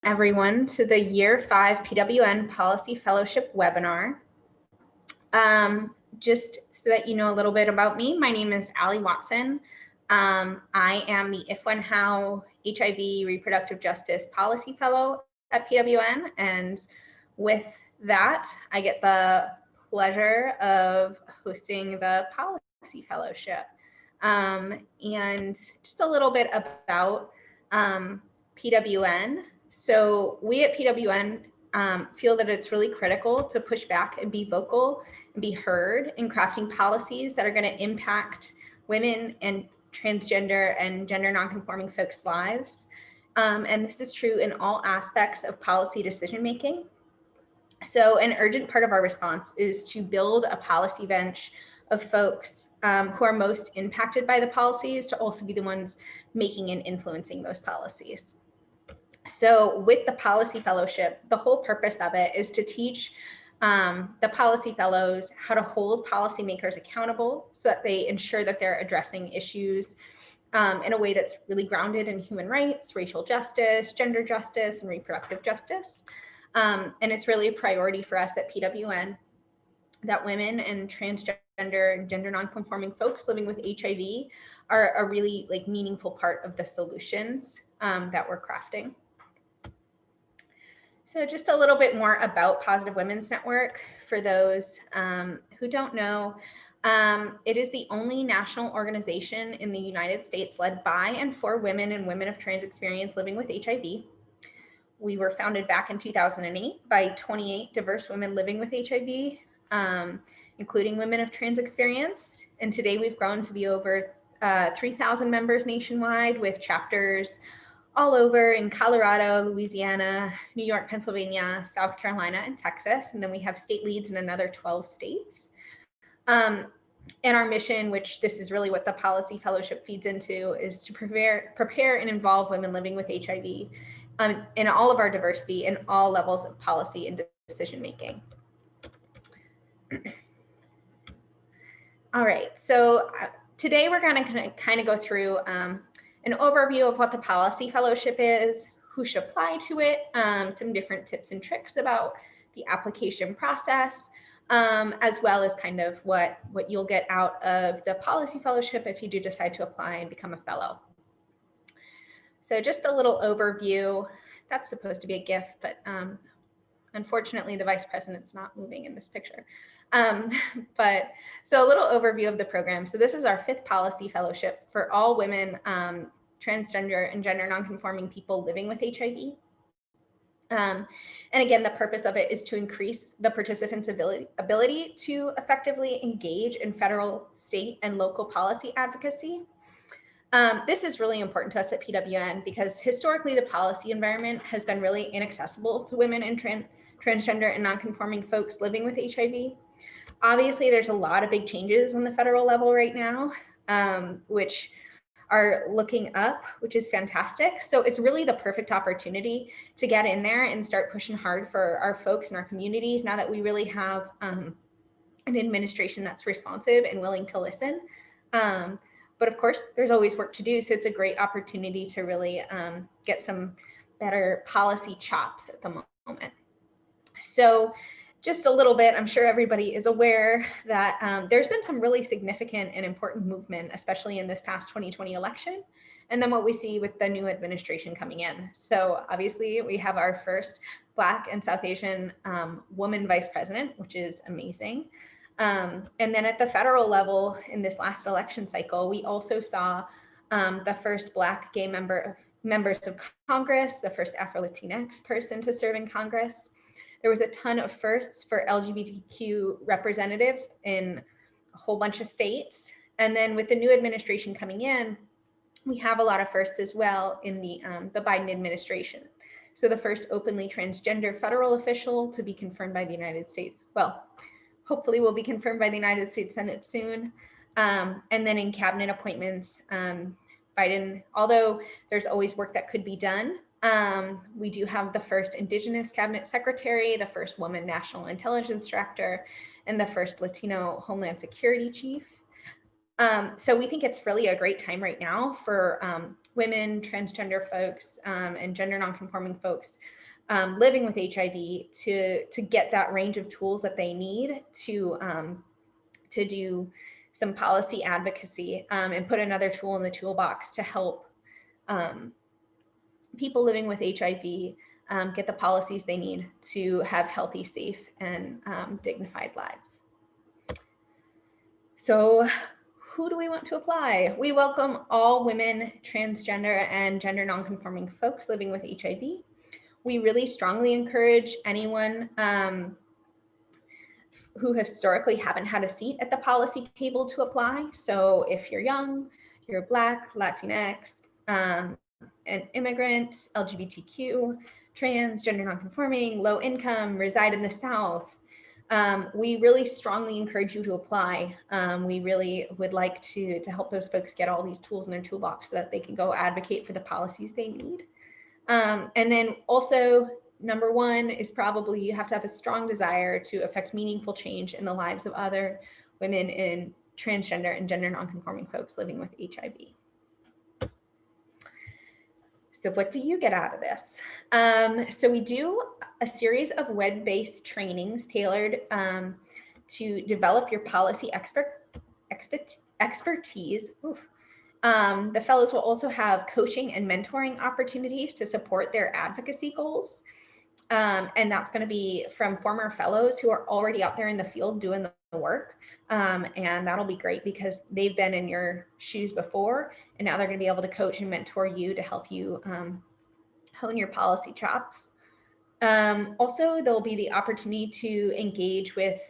everyone to the Year 5 PWN Policy Fellowship webinar. Just so that you know a little bit about me, my name is Allie Watson. I am the If, When, How HIV Reproductive Justice Policy Fellow at PWN, and with that, I get the pleasure of hosting the Policy Fellowship. And just a little bit about PWN. So we at PWN feel that it's really critical to push back and be vocal and be heard in crafting policies that are going to impact women and transgender and gender nonconforming folks' lives. And this is true in all aspects of policy decision making. So an urgent part of our response is to build a policy bench of folks who are most impacted by the policies to also be the ones making and influencing those policies. So with the Policy Fellowship, the whole purpose of it is to teach the policy fellows how to hold policymakers accountable so that they ensure that they're addressing issues in a way that's really grounded in human rights, racial justice, gender justice, and reproductive justice. And it's really a priority for us at PWN that women and transgender and gender nonconforming folks living with HIV are a really meaningful part of the solutions that we're crafting. So just a little bit more about Positive Women's Network for those who don't know. It is the only national organization in the United States led by and for women and women of trans experience living with HIV. We were founded back in 2008 by 28 diverse women living with HIV, including women of trans experience. And today we've grown to be over 3,000 members nationwide with chapters all over in Colorado, Louisiana, New York, Pennsylvania, South Carolina, and Texas. And then we have state leads in another 12 states. And our mission, which this is really what the Policy Fellowship feeds into, is to prepare and involve women living with HIV in all of our diversity in all levels of policy and decision making. All right, so today we're going to kind of go through an overview of what the Policy Fellowship is, who should apply to it, some different tips and tricks about the application process, as well as kind of what you'll get out of the Policy Fellowship if you do decide to apply and become a fellow. So just a little overview. That's supposed to be a GIF, but unfortunately the vice president's not moving in this picture. But so a little overview of the program. So this is our 5th Policy Fellowship for all women, transgender and gender nonconforming people living with HIV. And again, the purpose of it is to increase the participants' ability to effectively engage in federal, state, and local policy advocacy. This is really important to us at PWN because historically the policy environment has been really inaccessible to women and transgender and nonconforming folks living with HIV. Obviously, there's a lot of big changes on the federal level right now, which are looking up, which is fantastic. So it's really the perfect opportunity to get in there and start pushing hard for our folks and our communities now that we really have an administration that's responsive and willing to listen. But of course, there's always work to do. So it's a great opportunity to really get some better policy chops at the moment. So just a little bit, I'm sure everybody is aware that there's been some really significant and important movement, especially in this past 2020 election, and then what we see with the new administration coming in. So obviously we have our first Black and South Asian woman vice president, which is amazing. And then at the federal level in this last election cycle, we also saw the first Black gay members of Congress, the first Afro-Latinx person to serve in Congress. There was a ton of firsts for LGBTQ representatives in a whole bunch of states. And then with the new administration coming in, we have a lot of firsts as well in the Biden administration. So the first openly transgender federal official to be confirmed by the United States, well, hopefully will be confirmed by the United States Senate soon. And then in cabinet appointments, Biden, although there's always work that could be done, we do have the first Indigenous cabinet secretary, the first woman national intelligence director, and the first Latino Homeland Security chief. So we think it's really a great time right now for women, transgender folks, and gender nonconforming folks living with HIV to get that range of tools that they need to do some policy advocacy and put another tool in the toolbox to help people living with HIV get the policies they need to have healthy, safe, and dignified lives. So who do we want to apply? We welcome all women, transgender, and gender nonconforming folks living with HIV. We really strongly encourage anyone who historically haven't had a seat at the policy table to apply. So if you're young, you're Black, Latinx, an immigrant, LGBTQ, trans, gender nonconforming, low income, reside in the South, we really strongly encourage you to apply. We really would like to help those folks get all these tools in their toolbox so that they can go advocate for the policies they need. And then also, number one is probably you have to have a strong desire to affect meaningful change in the lives of other women and transgender and gender nonconforming folks living with HIV. So what do you get out of this? So we do a series of web-based trainings tailored to develop your policy expertise. The fellows will also have coaching and mentoring opportunities to support their advocacy goals. And that's going to be from former fellows who are already out there in the field doing the work. And that'll be great because they've been in your shoes before, and now they're going to be able to coach and mentor you to help you hone your policy chops. Also, there'll be the opportunity to engage with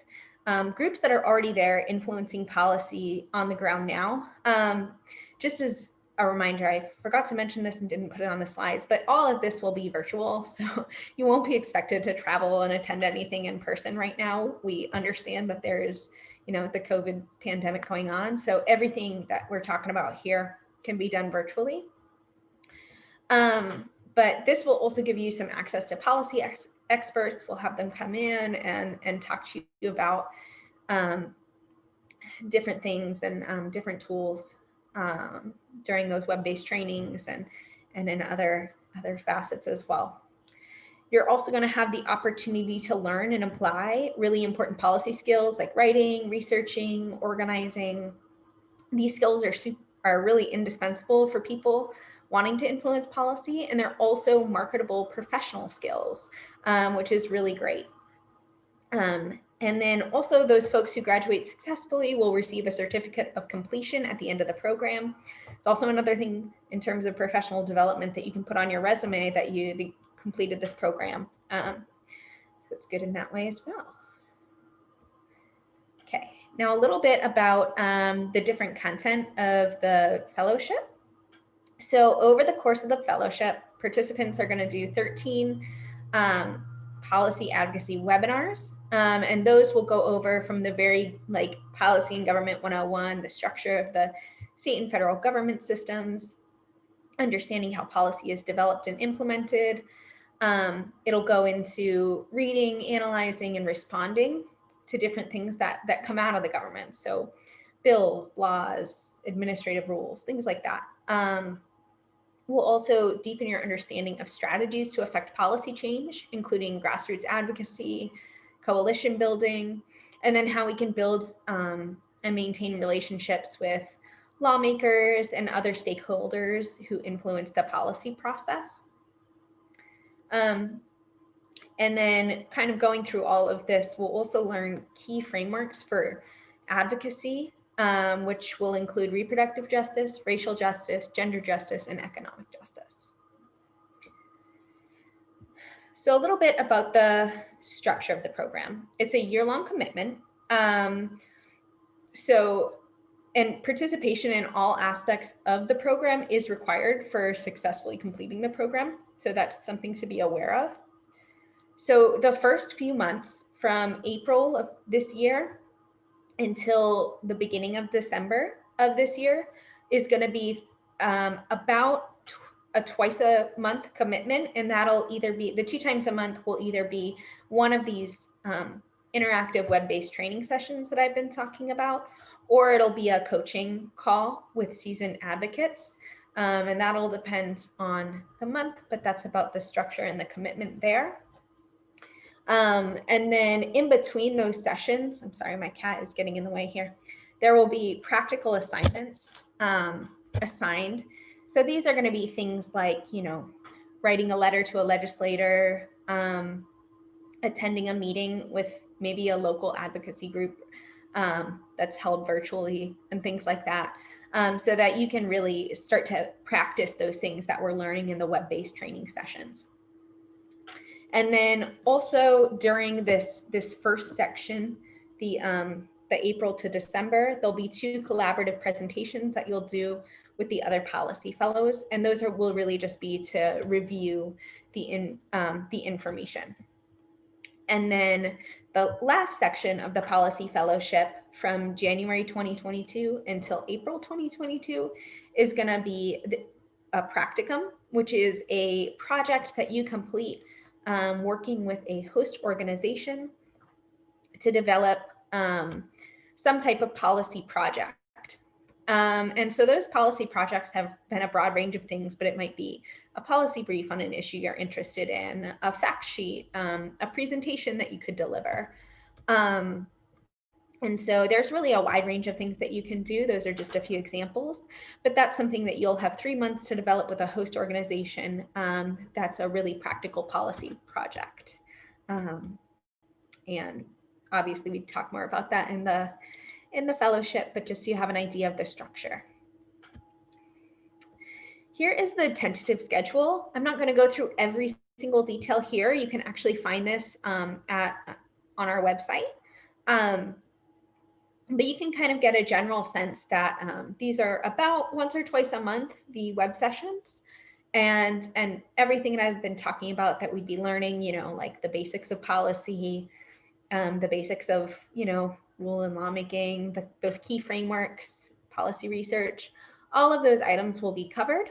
groups that are already there influencing policy on the ground now. Just as a reminder, I forgot to mention this and didn't put it on the slides, but all of this will be virtual. So you won't be expected to travel and attend anything in person right now. We understand that there is, the COVID pandemic going on. So everything that we're talking about here can be done virtually. But this will also give you some access to policy experts. We'll have them come in and talk to you about different things and different tools during those web-based trainings and in other facets as well. You're also going to have the opportunity to learn and apply really important policy skills like writing, researching, organizing. These skills are really indispensable for people wanting to influence policy, and they're also marketable professional skills, which is really great. And then also those folks who graduate successfully will receive a certificate of completion at the end of the program. It's also another thing in terms of professional development that you can put on your resume that you completed this program. So it's good in that way as well. Okay, now a little bit about the different content of the fellowship. So over the course of the fellowship, participants are going to do 13 policy advocacy webinars. And those will go over from the very policy and government 101, the structure of the state and federal government systems, understanding how policy is developed and implemented. It'll go into reading, analyzing, and responding to different things that come out of the government. So bills, laws, administrative rules, things like that. We'll also deepen your understanding of strategies to affect policy change, including grassroots advocacy, coalition building, and then how we can build and maintain relationships with lawmakers and other stakeholders who influence the policy process. And then kind of going through all of this, we'll also learn key frameworks for advocacy, which will include reproductive justice, racial justice, gender justice, and economic justice. So a little bit about the structure of the program. It's a year-long commitment. And participation in all aspects of the program is required for successfully completing the program. So that's something to be aware of. So the first few months from April of this year until the beginning of December of this year is going to be about a twice a month commitment. And that'll either be, the 2 times a month will either be one of these interactive web-based training sessions that I've been talking about, or it'll be a coaching call with seasoned advocates And that'll depend on the month, but that's about the structure and the commitment there. And then in between those sessions, I'm sorry, my cat is getting in the way here, there will be practical assignments assigned. So these are going to be things like, writing a letter to a legislator, attending a meeting with maybe a local advocacy group that's held virtually and things like that, so that you can really start to practice those things that we're learning in the web-based training sessions. And then also during this first section, the April to December, there'll be 2 collaborative presentations that you'll do with the other policy fellows, and those will really just be to review the information. And then the last section of the policy fellowship from January 2022 until April 2022 is going to be a practicum, which is a project that you complete working with a host organization to develop some type of policy project. And so those policy projects have been a broad range of things, but it might be a policy brief on an issue you're interested in, a fact sheet, a presentation that you could deliver. And so there's really a wide range of things that you can do. Those are just a few examples, but that's something that you'll have 3 months to develop with a host organization. That's a really practical policy project. And obviously we talk more about that in the fellowship, but just so you have an idea of the structure. Here is the tentative schedule. I'm not going to go through every single detail here. You can actually find this on our website. But you can kind of get a general sense that these are about once or twice a month, the web sessions, and everything that I've been talking about that we'd be learning, like the basics of policy, the basics of, rule and lawmaking, those key frameworks, policy research, all of those items will be covered.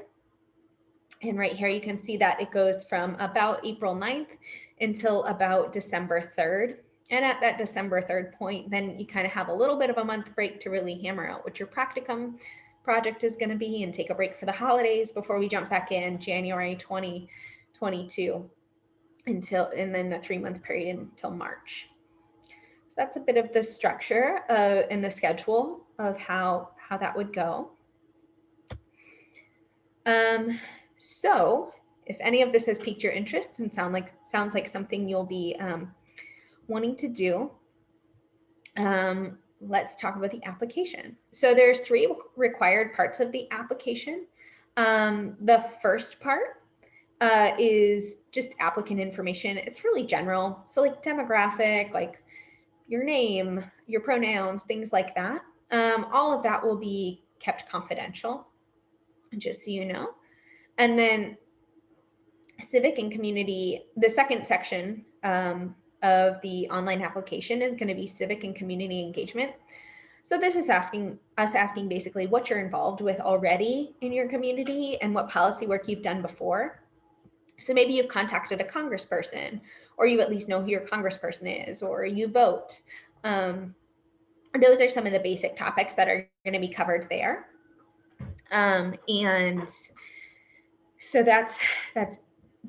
And right here, you can see that it goes from about April 9th until about December 3rd. And at that December 3rd point, then you kind of have a little bit of a month break to really hammer out what your practicum project is going to be and take a break for the holidays before we jump back in January 2022 and then the 3-month period until March. So that's a bit of the structure and the schedule of how that would go. So if any of this has piqued your interest and sounds like something you'll be wanting to do, let's talk about the application. So there's 3 required parts of the application. The first part is just applicant information. It's really general. So like demographic, like your name, your pronouns, things like that. All of that will be kept confidential, just so you know. And then civic and community, the second section of the online application is going to be civic and community engagement. So this is asking basically what you're involved with already in your community and what policy work you've done before. So maybe you've contacted a congressperson, or you at least know who your congressperson is, or you vote. Those are some of the basic topics that are going to be covered there. And so that's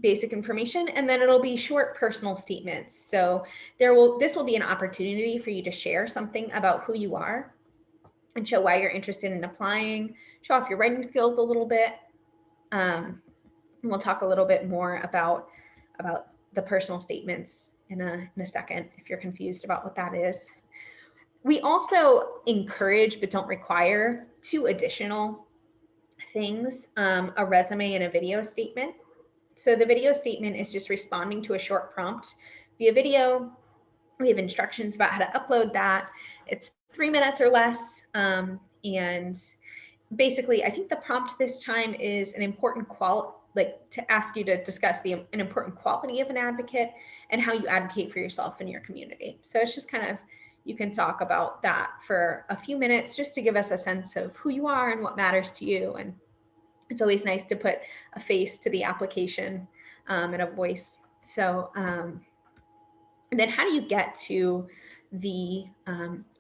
basic information. And then it'll be short personal statements. So this will be an opportunity for you to share something about who you are and show why you're interested in applying, show off your writing skills a little bit. And we'll talk a little bit more about the personal statements in a second if you're confused about what that is. We also encourage but don't require 2 additional things, a resume and a video statement. So the video statement is just responding to a short prompt via video. We have instructions about how to upload that. It's 3 minutes or less. And basically, I think the prompt this time is an important to ask you to discuss an important quality of an advocate and how you advocate for yourself and your community. So it's just kind of, you can talk about that for a few minutes just to give us a sense of who you are and what matters to you. And it's always nice to put a face to the application and a voice. So, and then how do you get to the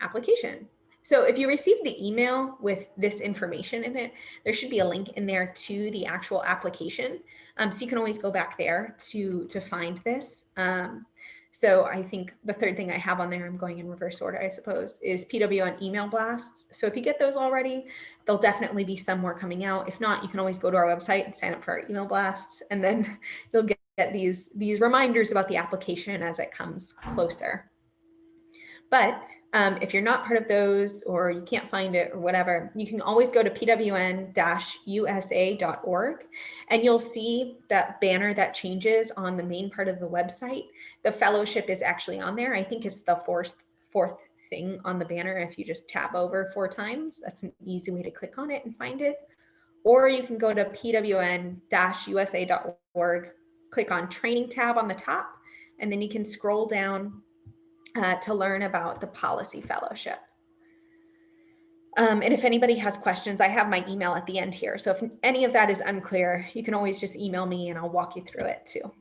application? So if you receive the email with this information in it, there should be a link in there to the actual application. So you can always go back there to find this. So I think the third thing I have on there, I'm going in reverse order, I suppose, is PWN email blasts. So if you get those already, there'll definitely be some more coming out. If not, you can always go to our website and sign up for our email blasts, and then you'll get these reminders about the application as it comes closer. But if you're not part of those, or you can't find it or whatever, you can always go to pwn-usa.org, and you'll see that banner that changes on the main part of the website. The fellowship is actually on there. I think it's the fourth thing on the banner. If you just tab over 4 times, that's an easy way to click on it and find it. Or you can go to pwn-usa.org, click on training tab on the top, and then you can scroll down to learn about the policy fellowship. And if anybody has questions, I have my email at the end here. So if any of that is unclear, you can always just email me and I'll walk you through it too.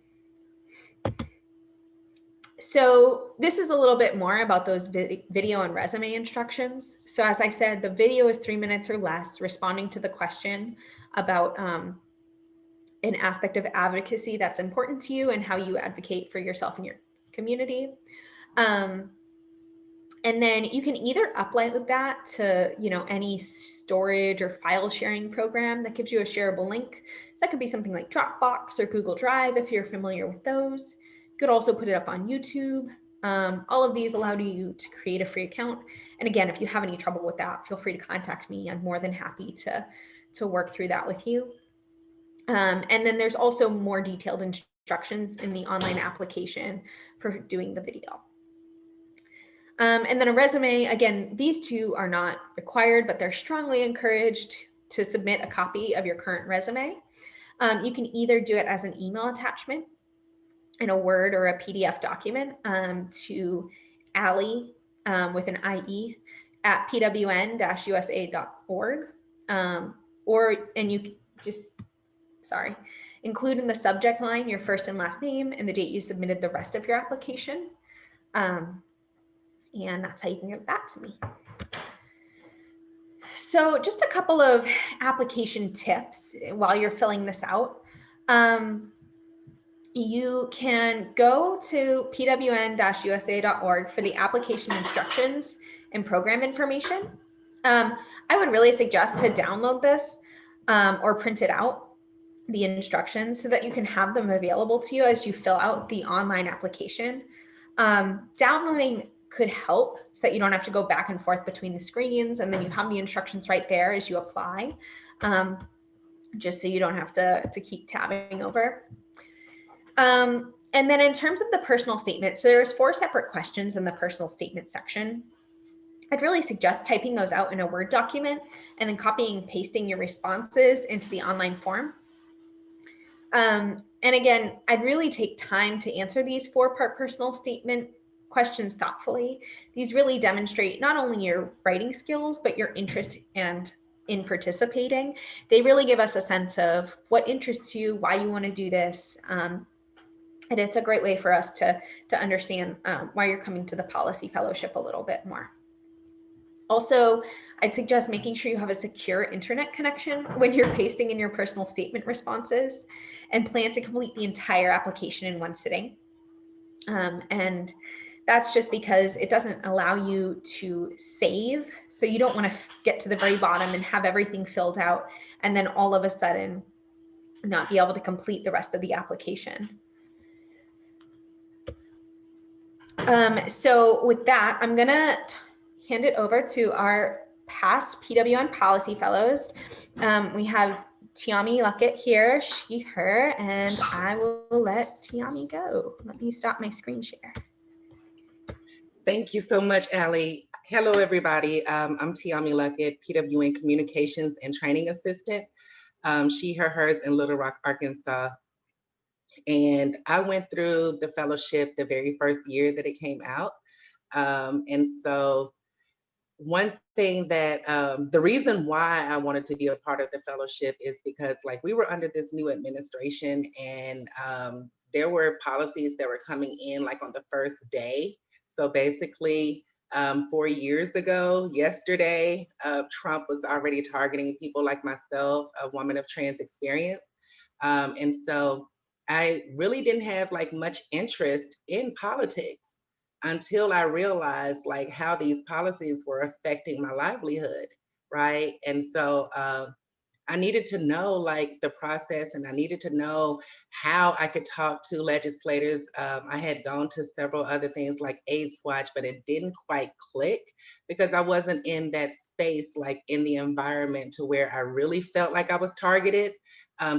So this is a little bit more about those video and resume instructions. So as I said, the video is 3 minutes or less, responding to the question about an aspect of advocacy that's important to you and how you advocate for yourself and your community. And then you can either upload that to, any storage or file sharing program that gives you a shareable link. That could be something like Dropbox or Google Drive if you're familiar with those. You could also put it up on YouTube. All of these allow you to create a free account. And again, if you have any trouble with that, feel free to contact me. I'm more than happy to work through that with you. And then there's also more detailed instructions in the online application for doing the video. And then a resume, again, these two are not required, but they're strongly encouraged to submit a copy of your current resume. You can either do it as an email attachment in a Word or a PDF document to Allie with an IE at pwn-usa.org. And you just, include in the subject line your first and last name and the date you submitted the rest of your application. And that's how you can get that to me. So just a couple of application tips while you're filling this out. You can go to pwn-usa.org for the application instructions and program information. I would really suggest to download this or print it out, the instructions, so that you can have them available to you as you fill out the online application. Downloading could help so that you don't have to go back and forth between the screens, and then you have the instructions right there as you apply, just so you don't have to keep tabbing over. And then in terms of the personal statement, so there's 4 separate questions in the personal statement section. I'd really suggest typing those out in a Word document and then copying and pasting your responses into the online form. And again, I'd really take time to answer these 4-part personal statement questions thoughtfully. These really demonstrate not only your writing skills, but your interest and in participating. They really give us a sense of what interests you, why you want to do this. And it's a great way for us to understand why you're coming to the policy fellowship a little bit more. Also, I'd suggest making sure you have a secure internet connection when you're pasting in your personal statement responses, and plan to complete the entire application in one sitting. And that's just because it doesn't allow you to save. So you don't want to get to the very bottom and have everything filled out and then all of a sudden not be able to complete the rest of the application. So with that, I'm going to hand it over to our past PWN policy fellows. We have Tiami Luckett here, she, her, and I will let Tiami go. Let me stop my screen share. Thank you so much, Allie. Hello, everybody. I'm Tiami Luckett, PWN Communications and Training Assistant. She, her, hers in Little Rock, Arkansas. And I went through the fellowship the very first year that it came out. And so one thing that the reason why I wanted to be a part of the fellowship is because we were under this new administration, and there were policies that were coming in on the first day. So basically 4 years ago, yesterday, Trump was already targeting people like myself, a woman of trans experience. And so I really didn't have like much interest in politics until I realized like how these policies were affecting my livelihood, right? And so I needed to know like the process, and I needed to know how I could talk to legislators. I had gone to several other things like AIDS Watch, but it didn't quite click because I wasn't in that space, like in the environment to where I really felt like I was targeted,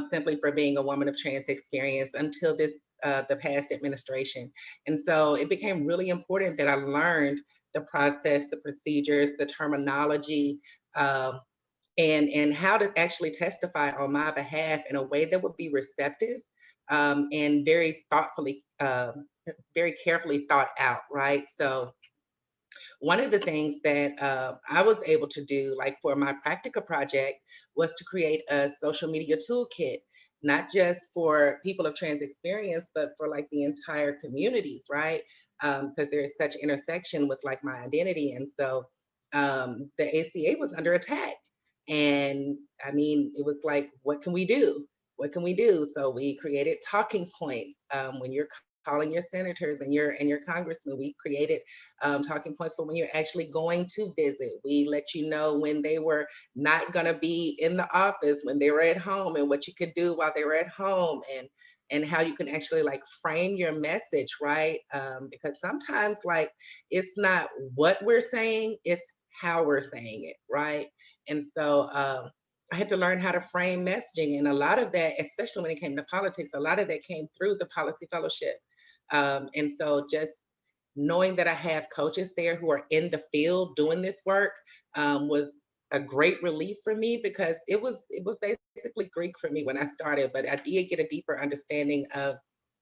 simply for being a woman of trans experience until the past administration. And so it became really important that I learned the process, the procedures, the terminology, um, and how to actually testify on my behalf in a way that would be receptive, and very thoughtfully, very carefully thought out, right? So one of the things that I was able to do, like for my practica project, was to create a social media toolkit, not just for people of trans experience, but for like the entire communities, right? Because there is such intersection with like my identity. And so the ACA was under attack. And I mean, it was like, what can we do? What can we do? So we created talking points. When you're calling your senators and your congressmen, we created talking points for when you're actually going to visit. We let you know when they were not going to be in the office, when they were at home, and what you could do while they were at home, and how you can actually like frame your message, right? Because sometimes like it's not what we're saying, it's how we're saying it, right? And so I had to learn how to frame messaging, and a lot of that, especially when it came to politics, a lot of that came through the policy fellowship. And so just knowing that I have coaches there who are in the field doing this work was a great relief for me, because it was basically Greek for me when I started, but I did get a deeper understanding of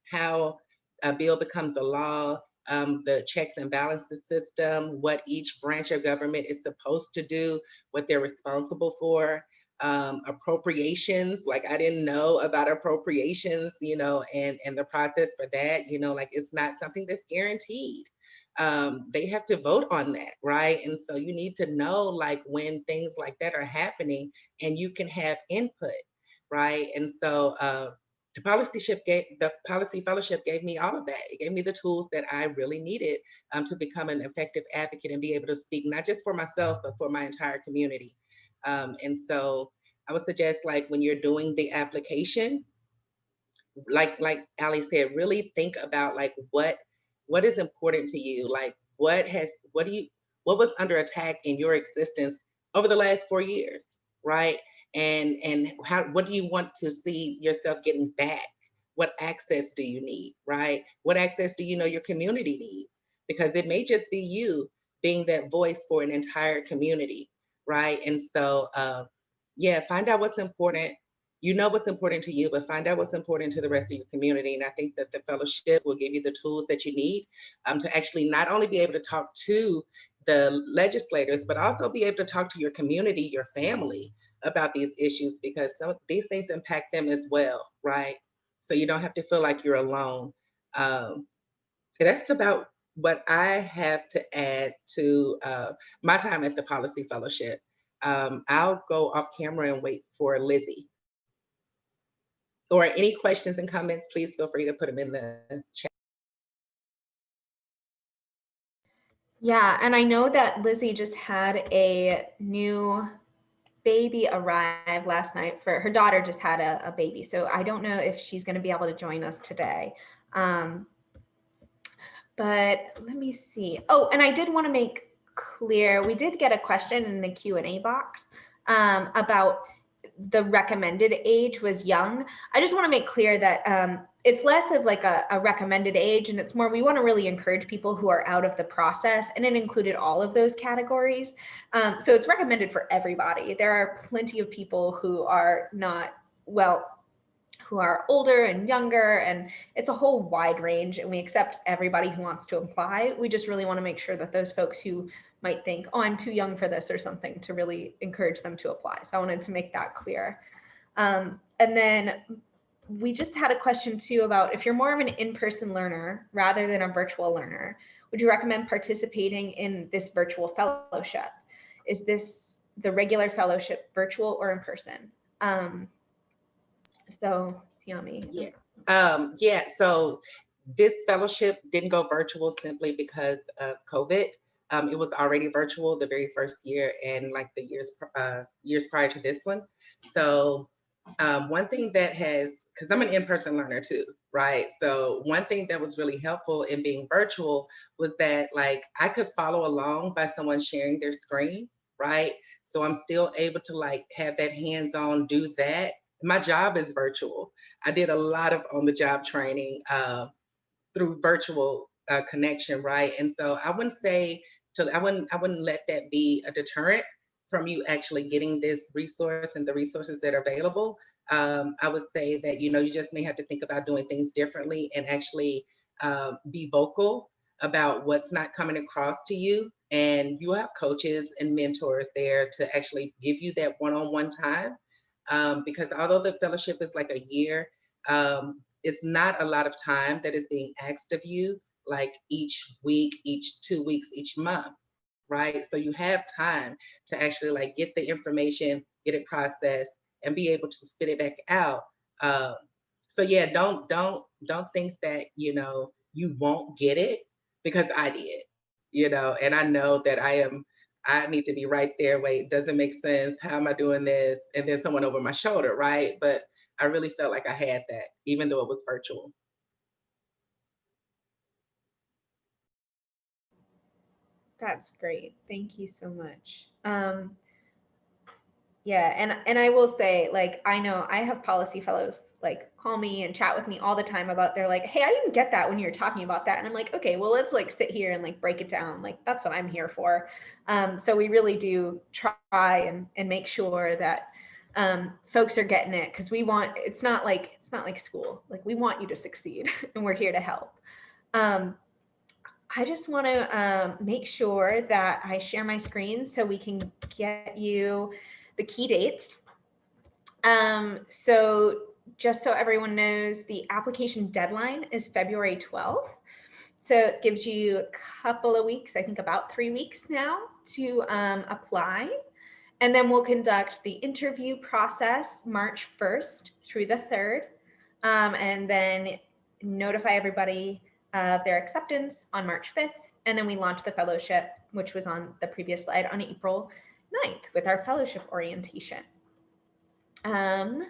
how a bill becomes a law, the checks and balances system, what each branch of government is supposed to do, what they're responsible for. Appropriations, like I didn't know about appropriations, and the process for that, like it's not something that's guaranteed. They have to vote on that, right? And so you need to know like when things like that are happening, and you can have input, right? And so the policy fellowship gave me all of that. It gave me the tools that I really needed, to become an effective advocate and be able to speak not just for myself but for my entire community. And so I would suggest, like, when you're doing the application, like Ali said, really think about like what is important to you, like what was under attack in your existence over the last 4 years, right? And how what do you want to see yourself getting back? What access do you need, right? What access do you know your community needs? Because it may just be you being that voice for an entire community, right? And so yeah, find out what's important. You know what's important to you, but find out what's important to the rest of your community. And I think that the fellowship will give you the tools that you need, to actually not only be able to talk to the legislators, but also be able to talk to your community, your family about these issues, because some of these things impact them as well, right? So you don't have to feel like you're alone. Um, that's about what I have to add to my time at the Policy Fellowship. I'll go off camera and wait for Lizzie. Or any questions and comments, please feel free to put them in the chat. Yeah, and I know that Lizzie just had a new baby arrive last night. For her daughter just had a baby, so I don't know if she's going to be able to join us today. But let me see. Oh, and I did want to make clear, we did get a question in the Q&A box about the recommended age was young. I just want to make clear that it's less of like a recommended age, and it's more, we want to really encourage people who are out of the process, and it included all of those categories. So it's recommended for everybody. There are plenty of people who are not, well, who are older and younger, and it's a whole wide range, and we accept everybody who wants to apply. We just really want to make sure that those folks who might think, oh, I'm too young for this or something, to really encourage them to apply. So I wanted to make that clear. And then we just had a question too about if you're more of an in-person learner rather than a virtual learner, would Would you recommend participating in this virtual fellowship? Is this the regular fellowship virtual or in person? So Tiami. Yeah. So this fellowship didn't go virtual simply because of COVID. It was already virtual the very first year and like the years prior to this one. So one thing that has, because I'm an in-person learner too, right? So one thing that was really helpful in being virtual was that like I could follow along by someone sharing their screen, right? So I'm still able to like have that hands-on, do that. My job is virtual. I did a lot of on-the-job training through virtual connection, right? And so I wouldn't say I wouldn't let that be a deterrent from you actually getting this resource and the resources that are available. I would say that you just may have to think about doing things differently and actually be vocal about what's not coming across to you. And you have coaches and mentors there to actually give you that one-on-one time. Because although the fellowship is like a year, it's not a lot of time that is being asked of you, like each week, each 2 weeks, each month, right? So you have time to actually like get the information, get it processed, and be able to spit it back out. Um, so yeah, don't think that you won't get it, because I did, and I know that I need to be right there. Wait, doesn't make sense. How am I doing this? And then someone over my shoulder, right? But I really felt like I had that, even though it was virtual. That's great. Thank you so much. Yeah, and I will say, like, I know I have policy fellows like call me and chat with me all the time about, they're like, hey, I didn't get that when you were talking about that. And I'm like, okay, well, let's like sit here and like break it down. Like, that's what I'm here for. So we really do try and make sure that folks are getting it, because it's not like school. Like, we want you to succeed and we're here to help. I just want to make sure that I share my screen so we can get you the key dates. So just so everyone knows, the application deadline is February 12th. So it gives you a couple of weeks, I think about 3 weeks now, to apply. And then we'll conduct the interview process March 1st through the 3rd, and then notify everybody of their acceptance on March 5th. And then we launch the fellowship, which was on the previous slide, on April 9th with our fellowship orientation. And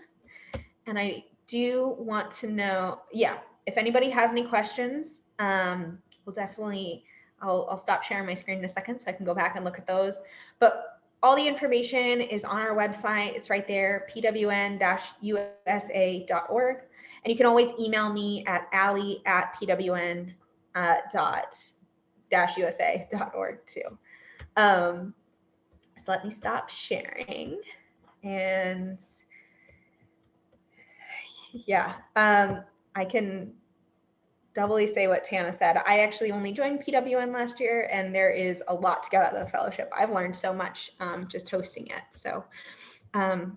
I do want to know, if anybody has any questions, we'll definitely, I'll stop sharing my screen in a second so I can go back and look at those. But all the information is on our website. It's right there, pwn-usa.org. And you can always email me at ally@pwn.usa.org too. So let me stop sharing. And I can doubly say what Tana said. I actually only joined PWN last year, and there is a lot to get out of the fellowship. I've learned so much just hosting it. So if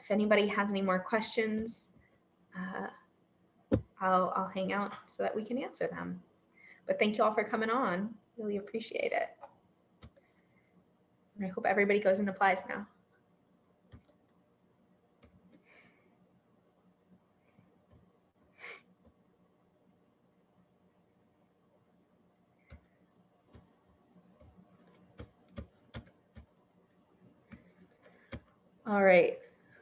anybody has any more questions, I'll hang out so that we can answer them. But thank you all for coming on. Really appreciate it. And I hope everybody goes and applies now. All right.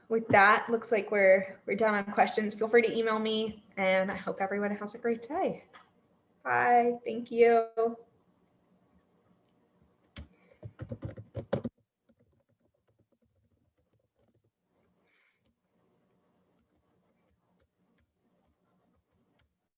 With that, looks like we're done on questions. Feel free to email me, and I hope everyone has a great day. Bye. Thank you.